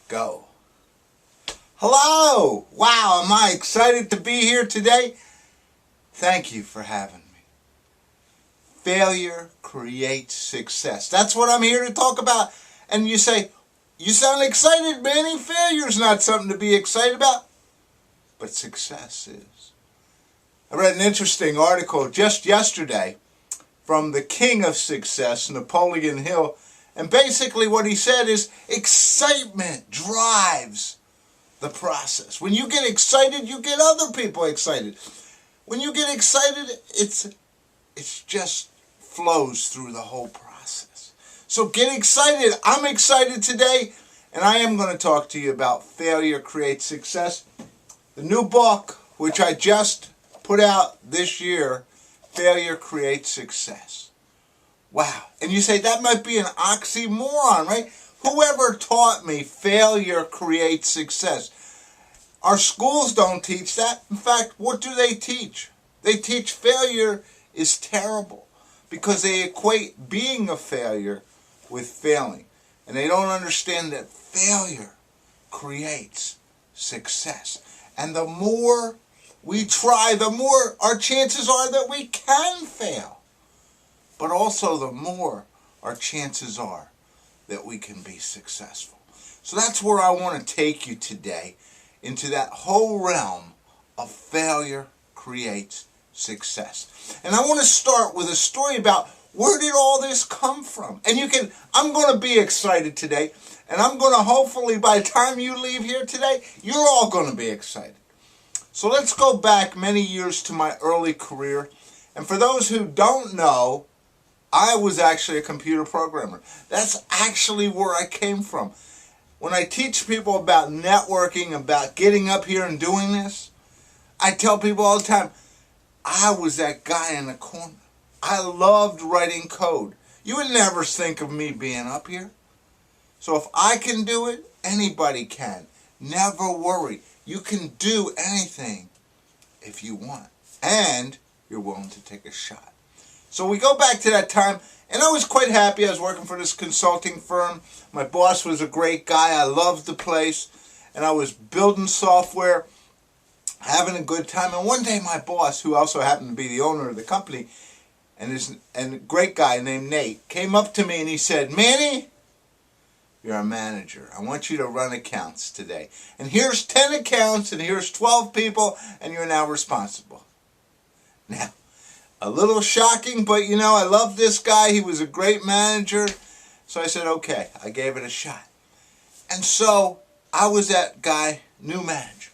Go. Hello! Wow, am I excited to be here today? Thank you for having me. Failure creates success. That's what I'm here to talk about. And you say, you sound excited, Manny. Failure's not something to be excited about. But success is. I read an interesting article just yesterday from the king of success, Napoleon Hill. And basically what he said is excitement drives the process. When you get excited, you get other people excited. When you get excited, it's just flows through the whole process. So get excited. I'm excited today, and I am going to talk to you about Failure Creates Success. The new book, which I just put out this year, Failure Creates Success. Wow. And you say, that might be an oxymoron, right? Whoever taught me failure creates success? Our schools don't teach that. In fact, what do they teach? They teach failure is terrible because they equate being a failure with failing. And they don't understand that failure creates success. And the more we try, the more our chances are that we can fail. But also the more our chances are that we can be successful. So that's where I want to take you today, into that whole realm of failure creates success. And I want to start with a story about where did all this come from? And I'm going to be excited today, and I'm going to hopefully by the time you leave here today, you're all going to be excited. So let's go back many years to my early career. And for those who don't know, I was actually a computer programmer. That's actually where I came from. When I teach people about networking, about getting up here and doing this, I tell people all the time, I was that guy in the corner. I loved writing code. You would never think of me being up here. So if I can do it, anybody can. Never worry. You can do anything if you want. And you're willing to take a shot. So we go back to that time, and I was quite happy. I was working for this consulting firm. My boss was a great guy. I loved the place, and I was building software, having a good time. And one day my boss, who also happened to be the owner of the company, and a great guy named Nate, came up to me and he said, Manny, you're a manager. I want you to run accounts today. And here's 10 accounts, and here's 12 people, and you're now responsible. Now, a little shocking, but I love this guy. He was a great manager. So I said, okay, I gave it a shot. And so I was that guy, new manager.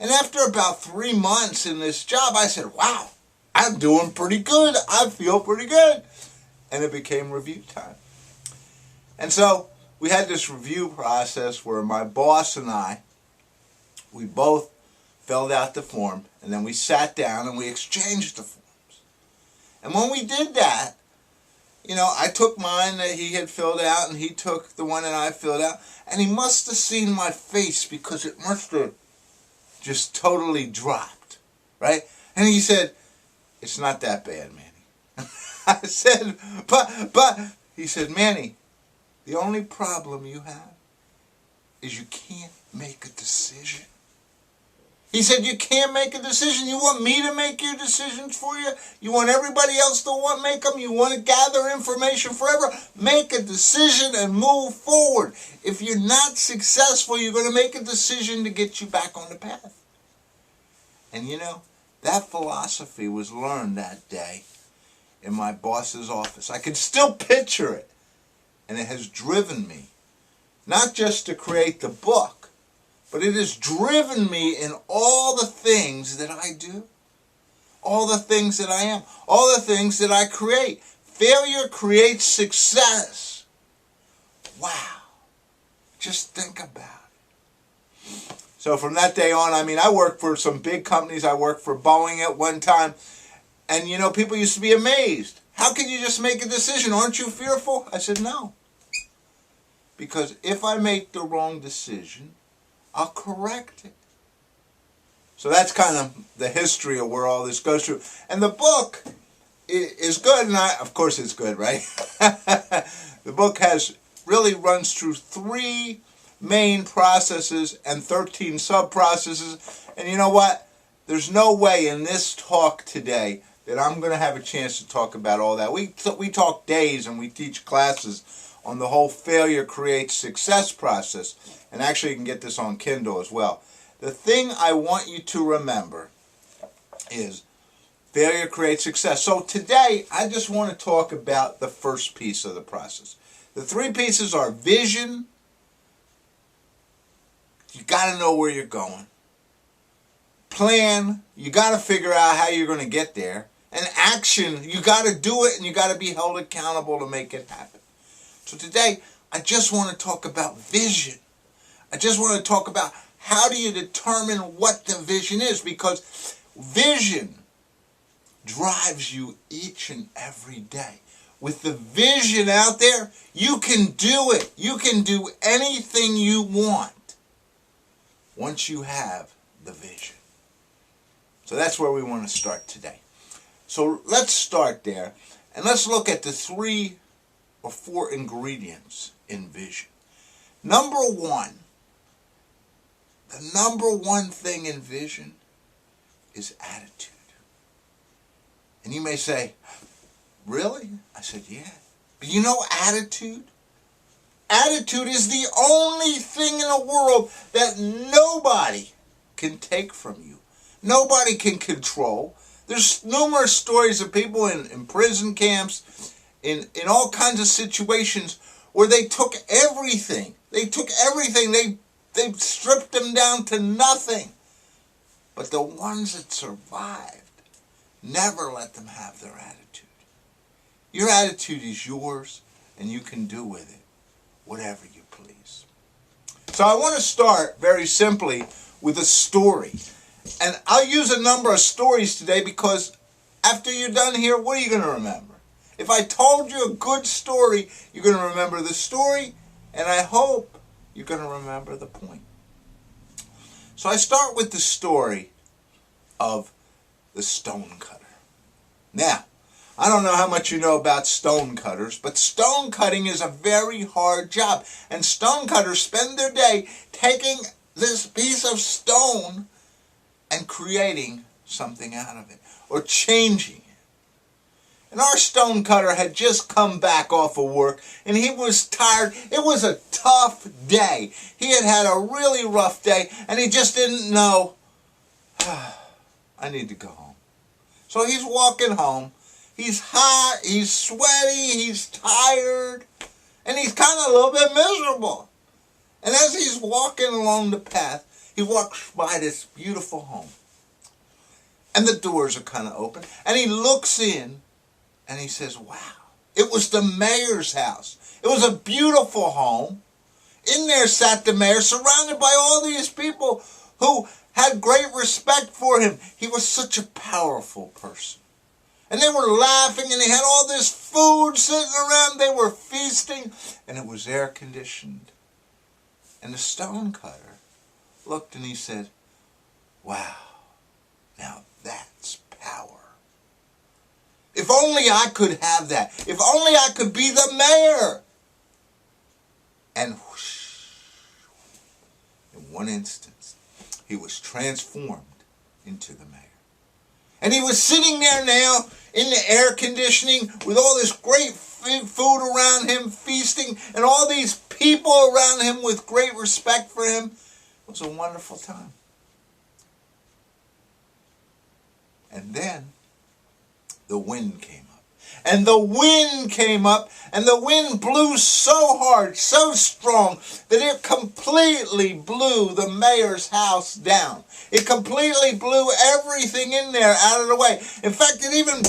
And after about 3 months in this job, I said, wow, I'm doing pretty good. I feel pretty good. And it became review time. And so we had this review process where my boss and I, we both filled out the form, and then we sat down and we exchanged the form. And when we did that, I took mine that he had filled out, and he took the one that I filled out, and he must have seen my face because it must have just totally dropped, right? And he said, it's not that bad, Manny. I said, but, he said, Manny, the only problem you have is you can't make a decision. He said, you can't make a decision. You want me to make your decisions for you? You want everybody else to make them? You want to gather information forever? Make a decision and move forward. If you're not successful, you're going to make a decision to get you back on the path. And that philosophy was learned that day in my boss's office. I can still picture it. And it has driven me, not just to create the book, but it has driven me in all the things that I do, all the things that I am, all the things that I create. Failure creates success. Wow. Just think about it. So from that day on, I worked for some big companies. I worked for Boeing at one time. And, people used to be amazed. How can you just make a decision? Aren't you fearful? I said, no. Because if I make the wrong decision, I'll correct it. So that's kind of the history of where all this goes through. And the book is good, and of course it's good, right? The book really runs through 3 main processes and 13 sub-processes. And you know what? There's no way in this talk today that I'm going to have a chance to talk about all that. We talk days and we teach classes on the whole failure creates success process. And actually you can get this on Kindle as well. The thing I want you to remember is failure creates success. So today I just want to talk about the first piece of the process. The three pieces are vision. You got to know where you're going. Plan. You got to figure out how you're going to get there. And action. You got to do it and you got to be held accountable to make it happen. So today I just want to talk about vision. I just want to talk about how do you determine what the vision is, because vision drives you each and every day. With the vision out there, you can do it. You can do anything you want once you have the vision. So that's where we want to start today. So let's start there and let's look at the 3 or 4 ingredients in vision. Number one, the number one thing in vision is attitude. And you may say, really? I said, yeah. But you know attitude? Attitude is the only thing in the world that nobody can take from you. Nobody can control. There's numerous stories of people in prison camps, in all kinds of situations where they took everything. They took everything. They stripped them down to nothing. But the ones that survived never let them have their attitude. Your attitude is yours, and you can do with it whatever you please. So I want to start very simply with a story. And I'll use a number of stories today because after you're done here, what are you going to remember? If I told you a good story, you're going to remember the story, and I hope you're going to remember the point. So I start with the story of the stonecutter. Now, I don't know how much you know about stonecutters, but stone cutting is a very hard job. And stonecutters spend their day taking this piece of stone and creating something out of it, or changing it. And our stonecutter had just come back off of work, and he was tired. It was a tough day. He had had a really rough day, and he just didn't know, I need to go home. So he's walking home. He's hot, he's sweaty, he's tired, and he's kind of a little bit miserable. And as he's walking along the path, he walks by this beautiful home. And the doors are kind of open. And he looks in and he says, wow, it was the mayor's house. It was a beautiful home. In there sat the mayor, surrounded by all these people who had great respect for him. He was such a powerful person. And they were laughing and they had all this food sitting around. They were feasting and it was air conditioned. And the stonecutter looked and he said, wow, now that's power. If only I could have that. If only I could be the mayor. And whoosh, in one instance, he was transformed into the mayor. And he was sitting there now in the air conditioning with all this great food around him, feasting, and all these people around him with great respect for him. It was a wonderful time. And then the wind came up. And the wind came up, and the wind blew so hard, so strong, that it completely blew the mayor's house down. It completely blew everything in there out of the way. In fact, it even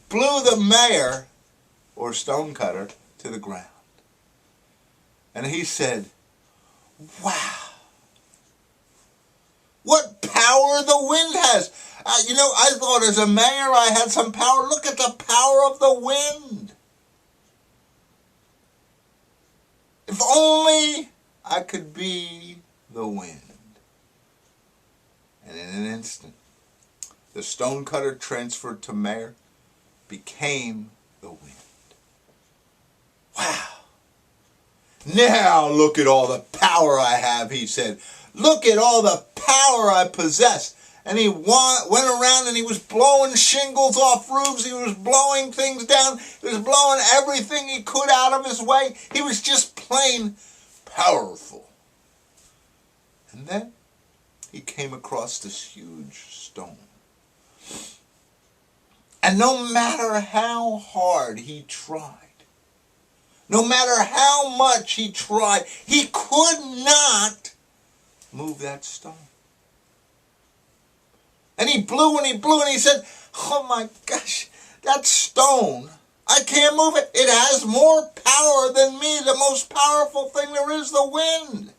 blew the mayor, or stonecutter, to the ground. And he said, wow, what power the wind has. I thought as a mayor I had some power. Look at the power of the wind. If only I could be the wind. And in an instant, the stonecutter transferred to mayor became the wind. Wow. Now look at all the power power I have, he said. Look at all the power I possess. And he went around and he was blowing shingles off roofs. He was blowing things down. He was blowing everything he could out of his way. He was just plain powerful. And then he came across this huge stone. And no matter how hard he tried, no matter how much he tried, he could not move that stone. And he blew and he blew and he said, oh my gosh, that stone, I can't move it. It has more power than me. The most powerful thing there is, the wind.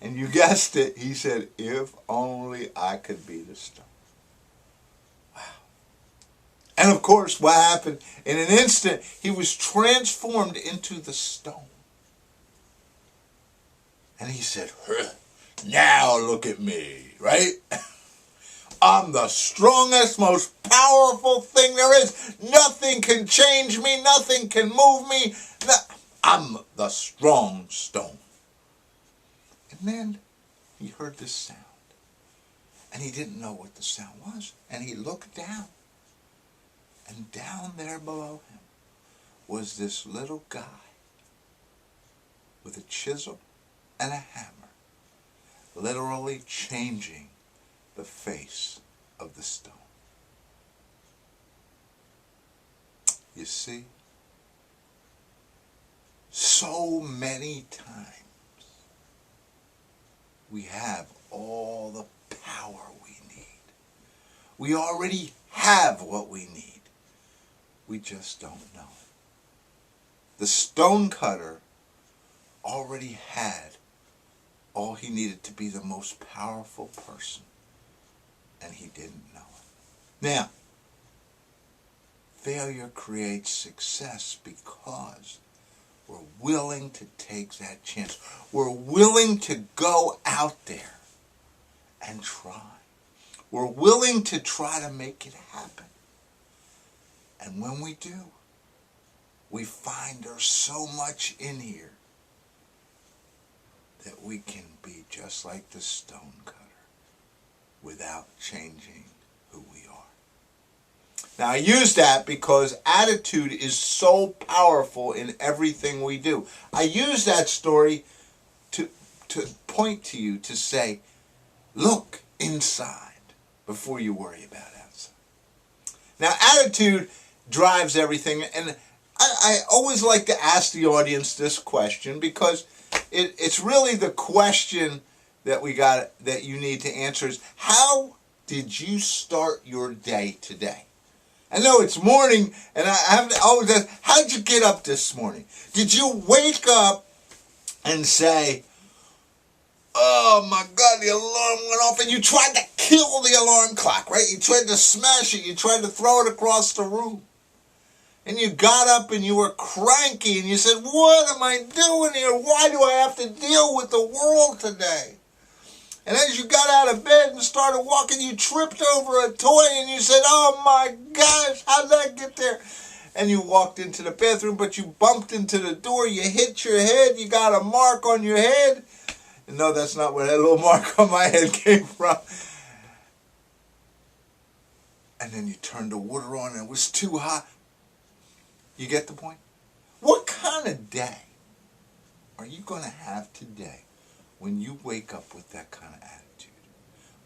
And you guessed it, he said, if only I could be the stone. Wow. And of course, what happened? In an instant, he was transformed into the stone. And he said, now look at me, right? I'm the strongest, most powerful thing there is. Nothing can change me. Nothing can move me. I'm the strong stone. And then he heard this sound. And he didn't know what the sound was. And he looked down. And down there below him was this little guy with a chisel and a hammer, literally changing the face of the stone. You see, so many times we have all the power we need. We already have what we need. We just don't know it. The stone cutter already had all he needed to be the most powerful person, and he didn't know it. Now, failure creates success because we're willing to take that chance. We're willing to go out there and try. We're willing to try to make it happen. And when we do, we find there's so much in here that we can be just like the stone cutter without changing who we are. Now, I use that because attitude is so powerful in everything we do. I use that story to point to you, to say, look inside before you worry about outside. Now, attitude drives everything, and I always like to ask the audience this question because it's really the question that you need to answer is, how did you start your day today? I know it's morning, and I have to always ask, how did you get up this morning? Did you wake up and say, oh my God, the alarm went off, and you tried to kill the alarm clock, right? You tried to smash it. You tried to throw it across the room. And you got up and you were cranky and you said, what am I doing here? Why do I have to deal with the world today? And as you got out of bed and started walking, you tripped over a toy and you said, oh my gosh, how did that get there? And you walked into the bathroom, but you bumped into the door, you hit your head, you got a mark on your head. And no, that's not where that little mark on my head came from. And then you turned the water on and it was too hot. You get the point? What kind of day are you going to have today when you wake up with that kind of attitude?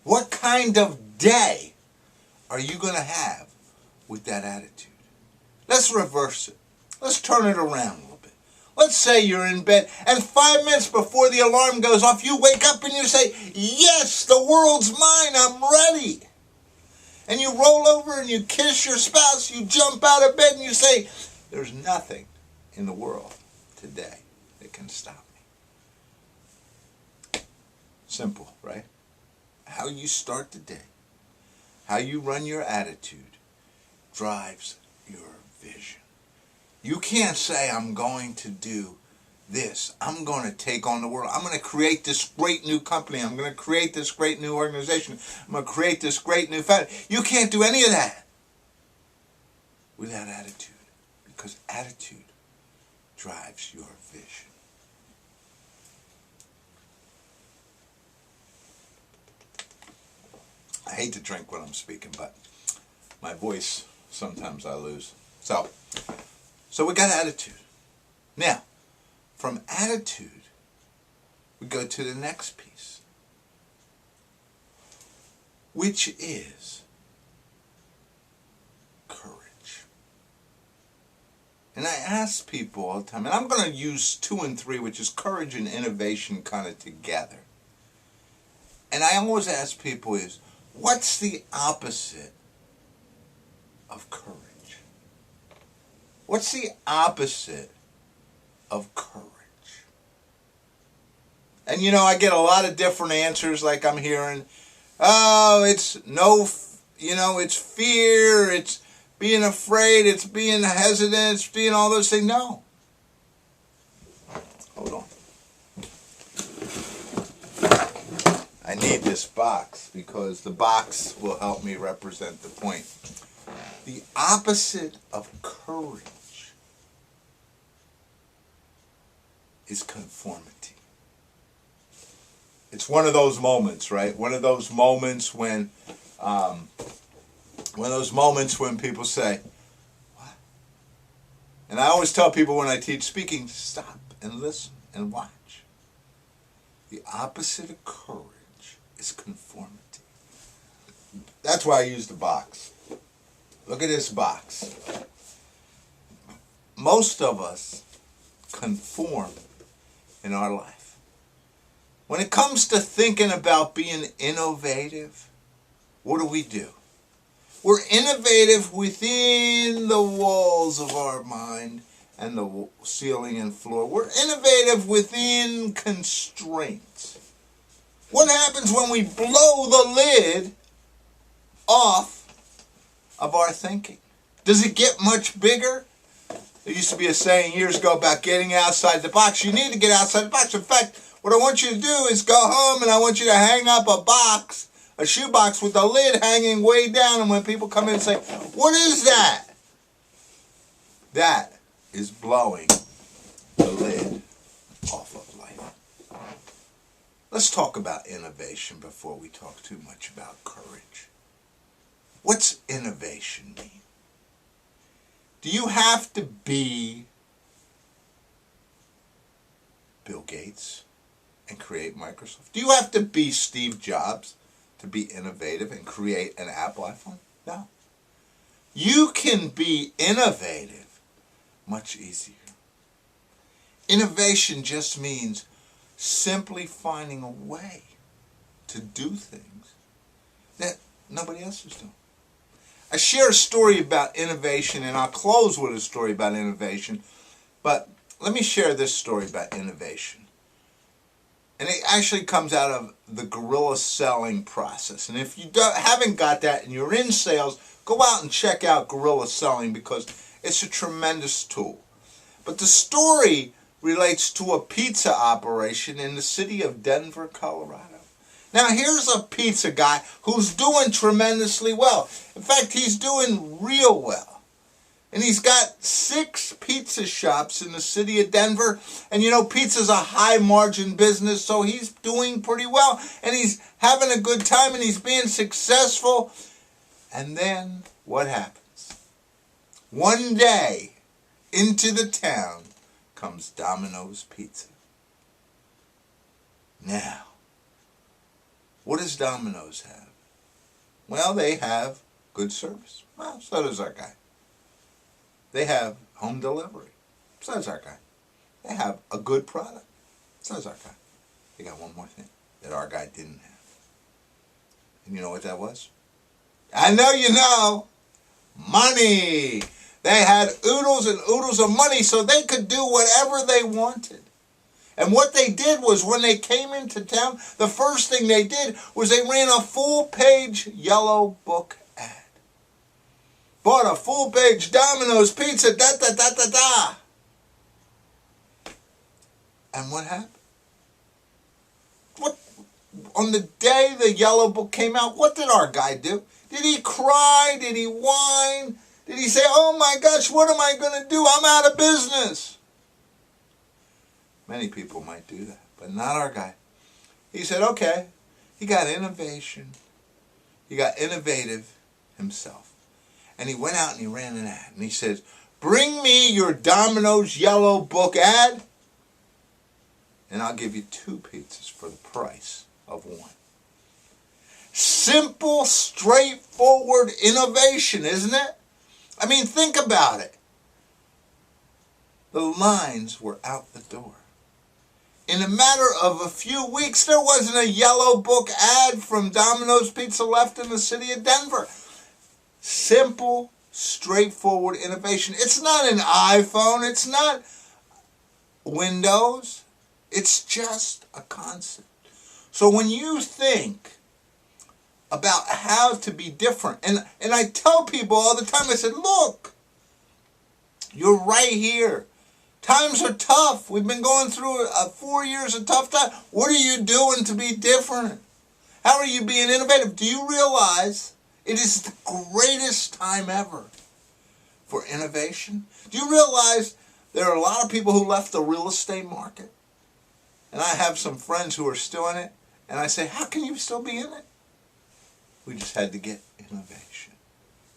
What kind of day are you going to have with that attitude? Let's reverse it. Let's turn it around a little bit. Let's say you're in bed and 5 minutes before the alarm goes off, you wake up and you say, yes, the world's mine, I'm ready. And you roll over and you kiss your spouse, you jump out of bed and you say, there's nothing in the world today that can stop me. Simple, right? How you start the day, how you run your attitude, drives your vision. You can't say, I'm going to do this. I'm going to take on the world. I'm going to create this great new company. I'm going to create this great new organization. I'm going to create this great new family. You can't do any of that without attitude. Because attitude drives your vision. hate to drink when I'm speaking, but my voice, sometimes I lose. So we got attitude. Now, from attitude, we go to the next piece, which is courage. And I ask people all the time, and I'm going to use 2 and 3, which is courage and innovation, kind of together. And I always ask people is, what's the opposite of courage? What's the opposite of courage? And you know, I get a lot of different answers, like I'm hearing, oh, it's it's fear, it's being afraid, it's being hesitant, it's being all those things. No. Hold on. I need this box because the box will help me represent the point. The opposite of courage is conformity. It's one of those moments, right? One of those moments when people say, what? And I always tell people when I teach speaking, stop and listen and watch. The opposite of courage is conformity. That's why I use the box. Look at this box. Most of us conform in our life. When it comes to thinking about being innovative, what do? We're innovative within the walls of our mind and the ceiling and floor. We're innovative within constraints. What happens when we blow the lid off of our thinking? Does it get much bigger? There used to be a saying years ago about getting outside the box. You need to get outside the box. In fact, what I want you to do is go home and I want you to hang up a shoebox with the lid hanging way down, and when people come in and say, what is that? That is blowing the lid off of life. Let's talk about innovation before we talk too much about courage. What's innovation mean? Do you have to be Bill Gates and create Microsoft? Do you have to be Steve Jobs to be innovative and create an Apple iPhone? No. You can be innovative much easier. Innovation just means simply finding a way to do things that nobody else is doing. I share a story about innovation, and I'll close with a story about innovation, but let me share this story about innovation. And it actually comes out of the guerrilla selling process. And if you haven't got that and you're in sales, go out and check out guerrilla selling because it's a tremendous tool. But the story relates to a pizza operation in the city of Denver, Colorado. Now here's a pizza guy who's doing tremendously well. In fact, he's doing real well. And he's got 6 pizza shops in the city of Denver. And you know, pizza's a high margin business, so he's doing pretty well. And he's having a good time and he's being successful. And then what happens? One day, into the town comes Domino's Pizza. Now, what does Domino's have? Well, they have good service. Well, so does our guy. They have home delivery. So does our guy. They have a good product. So does our guy. They got one more thing that our guy didn't have. And you know what that was? I know you know. Money. They had oodles and oodles of money so they could do whatever they wanted. And what they did was when they came into town, the first thing they did was they ran a full-page yellow book ad. Bought a full-page Domino's Pizza, da-da-da-da-da. And what happened? On the day the yellow book came out, what did our guy do? Did he cry? Did he whine? Did he say, oh my gosh, what am I going to do? I'm out of business. Many people might do that, but not our guy. He said, okay, he got innovation. He got innovative himself. And he went out and he ran an ad. And he says, bring me your Domino's Yellow Book ad, and I'll give you 2 pizzas for the price of 1. Simple, straightforward innovation, isn't it? I mean, think about it. The lines were out the door. In a matter of a few weeks, there wasn't a Yellow Book ad from Domino's Pizza left in the city of Denver. Simple, straightforward innovation. It's not an iPhone. It's not Windows. It's just a concept. So when you think about how to be different, and I tell people all the time, I said, look, you're right here. Times are tough. We've been going through 4 years of tough time. What are you doing to be different? How are you being innovative? Do you realize it is the greatest time ever for innovation? Do you realize there are a lot of people who left the real estate market? And I have some friends who are still in it. And I say, how can you still be in it? We just had to get innovation.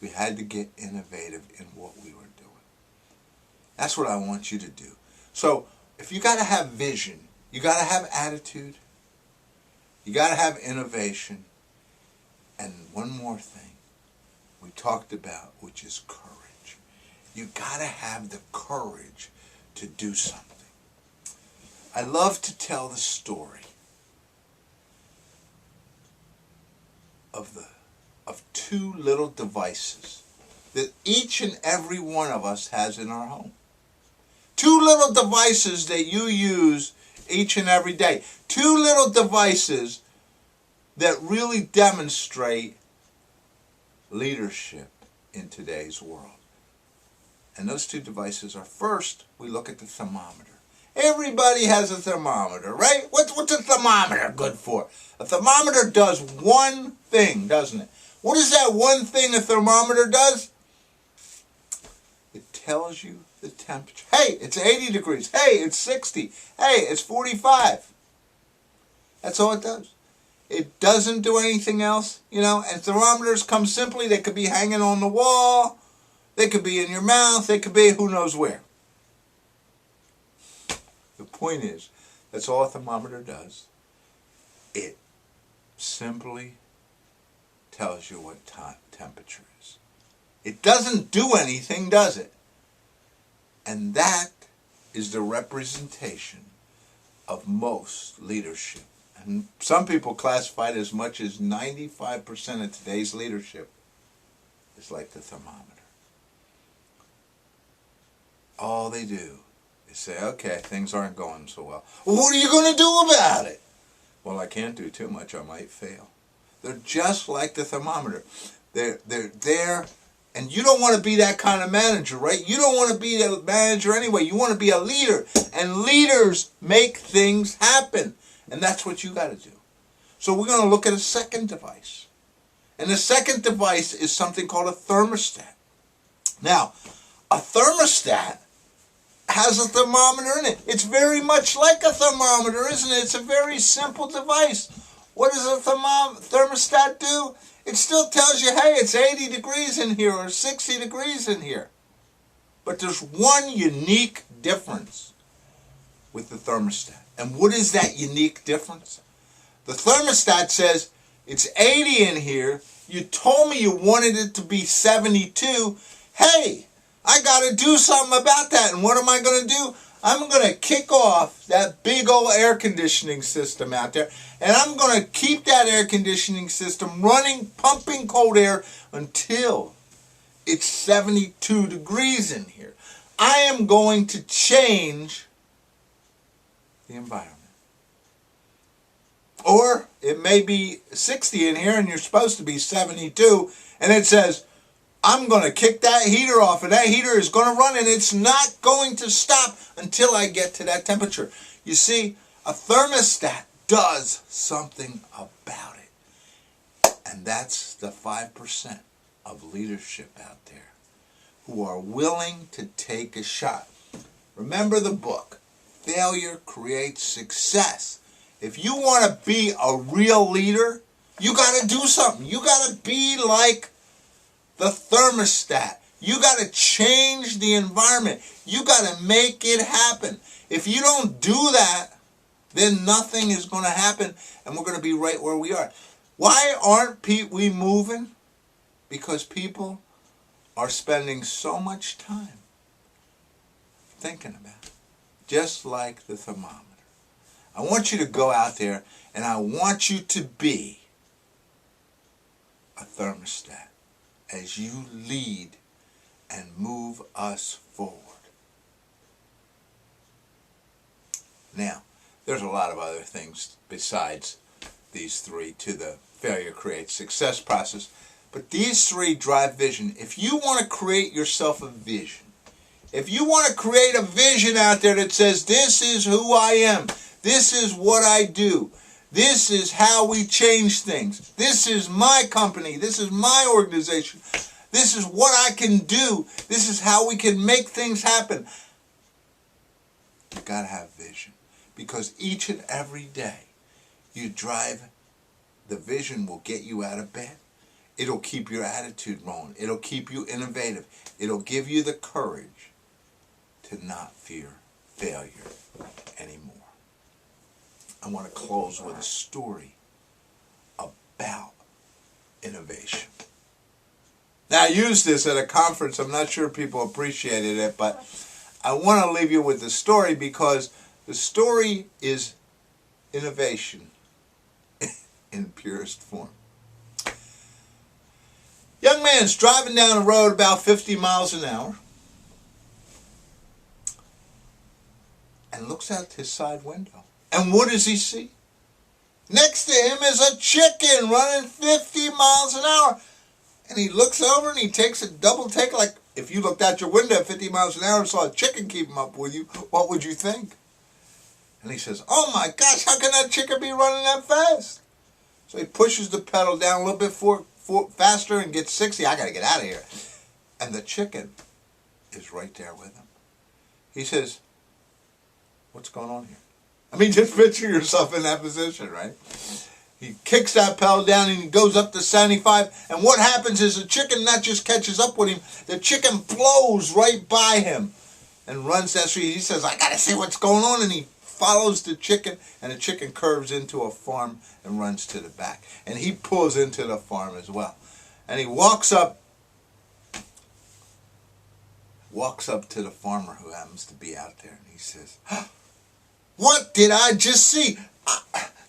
We had to get innovative in what we were doing. That's what I want you to do. So if you got to have vision, you got to have attitude, you got to have innovation, and one more thing we talked about, which is courage. You got to have the courage to do something. I love to tell the story of 2 little devices that each and every one of us has in our home. 2 little devices that you use each and every day. 2 little devices that really demonstrate leadership in today's world. And those 2 devices are, first, we look at the thermometer. Everybody has a thermometer, right? What's a thermometer good for? A thermometer does one thing, doesn't it? What is that one thing a thermometer does? It tells you the temperature. Hey, it's 80 degrees. Hey, it's 60. Hey, it's 45. That's all it does. It doesn't do anything else, and thermometers come simply. They could be hanging on the wall. They could be in your mouth. They could be who knows where. The point is, that's all a thermometer does. It simply tells you what temperature is. It doesn't do anything, does it? And that is the representation of most leadership. And some people classify it as much as 95% of today's leadership is like the thermometer. All they do is say, okay, things aren't going so well. Well, what are you going to do about it? Well, I can't do too much. I might fail. They're just like the thermometer. They're there, and you don't want to be that kind of manager, right? You don't want to be a manager anyway. You want to be a leader, and leaders make things happen, and that's what you got to do. So we're going to look at a second device, and the second device is something called a thermostat. Now, a thermostat has a thermometer in it. It's very much like a thermometer, isn't it? It's a very simple device. What does a thermostat do? It still tells you, hey, it's 80 degrees in here or 60 degrees in here. But there's one unique difference with the thermostat. And what is that unique difference? The thermostat says, it's 80 in here. You told me you wanted it to be 72. Hey, I got to do something about that. And what am I going to do? I'm going to kick off that big old air conditioning system out there. And I'm going to keep that air conditioning system running, pumping cold air until it's 72 degrees in here. I am going to change the environment. Or it may be 60 in here and you're supposed to be 72. And it says, I'm going to kick that heater off, and that heater is going to run, and it's not going to stop until I get to that temperature. You see, a thermostat does something about it. And that's the 5% of leadership out there who are willing to take a shot. Remember the book, Failure Creates Success. If you want to be a real leader, You got to do something. You got to be like the thermostat. You got to change the environment. You got to make it happen. If you don't do that, then nothing is going to happen, and we're going to be right where we are. Why aren't we moving? Because people are spending so much time thinking about it, just like the thermometer. I want you to go out there, and I want you to be a thermostat as you lead and move us forward. Now, there's a lot of other things besides these three to the failure creates success process, but these three drive vision. If you want to create yourself a vision, if you want to create a vision out there that says, this is who I am, this is what I do, this is how we change things, this is my company, this is my organization, this is what I can do, this is how we can make things happen. You got to have vision, because each and every day you drive, the vision will get you out of bed. It'll keep your attitude rolling. It'll keep you innovative. It'll give you the courage to not fear failure anymore. I want to close with a story about innovation. Now, I used this at a conference. I'm not sure people appreciated it, but I want to leave you with the story, because the story is innovation in purest form. Young man's driving down the road about 50 miles an hour and looks out his side window. And what does he see? Next to him is a chicken running 50 miles an hour. And he looks over and he takes a double take, like if you looked out your window at 50 miles an hour and saw a chicken keeping up with you, what would you think? And he says, oh my gosh, how can that chicken be running that fast? So he pushes the pedal down a little bit faster and gets 60. I got to get out of here. And the chicken is right there with him. He says, what's going on here? I mean, just picture yourself in that position, right? He kicks that pedal down and he goes up to 75. And what happens is the chicken not just catches up with him, the chicken blows right by him and runs that street. He says, I got to see what's going on. And he follows the chicken, and the chicken curves into a farm and runs to the back. And he pulls into the farm as well. And he walks up to the farmer who happens to be out there, and he says, what did I just see?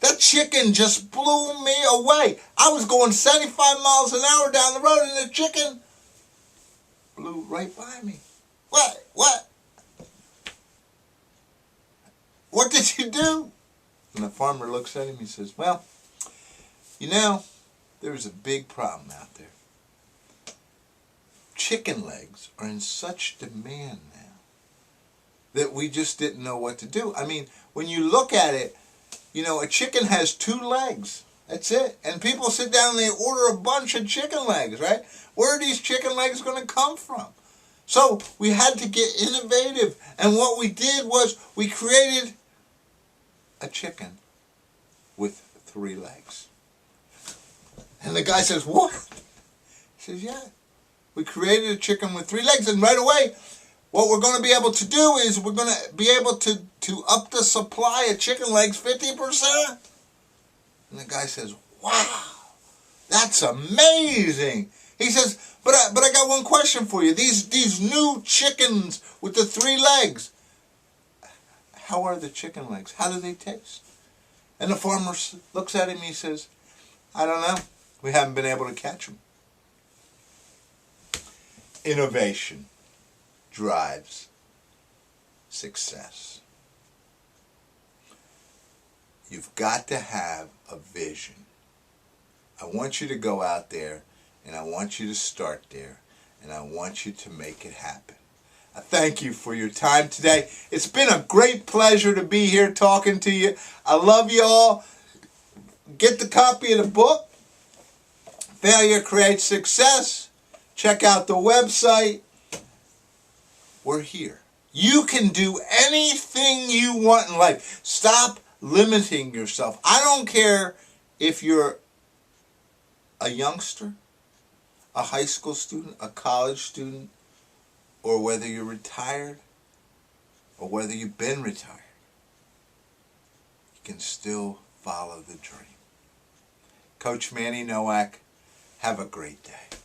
That chicken just blew me away. I was going 75 miles an hour down the road, and the chicken blew right by me. What? What did you do? And the farmer looks at him, he says, well, you know, there's a big problem out there. Chicken legs are in such demand now that we just didn't know what to do. I mean, when you look at it, you know, a chicken has 2 legs. That's it. And people sit down and they order a bunch of chicken legs, right? Where are these chicken legs going to come from? So we had to get innovative. And what we did was we created a chicken with 3 legs. And the guy says, what? He says, yeah. We created a chicken with 3 legs, and right away, what we're going to be able to do is we're going to be able to up the supply of chicken legs 50%. And the guy says, wow, that's amazing. He says, but I got one question for you. These new chickens with the 3 legs, how are the chicken legs? How do they taste? And the farmer looks at him and he says, I don't know. We haven't been able to catch them. Innovation drives success. You've got to have a vision. I want you to go out there, and I want you to start there, and I want you to make it happen. I thank you for your time today. It's been a great pleasure to be here talking to you. I love you all. Get the copy of the book, Failure Creates Success. Check out the website. We're here. You can do anything you want in life. Stop limiting yourself. I don't care if you're a youngster, a high school student, a college student, or whether you're retired, or whether you've been retired, you can still follow the dream. Coach Manny Nowak, have a great day.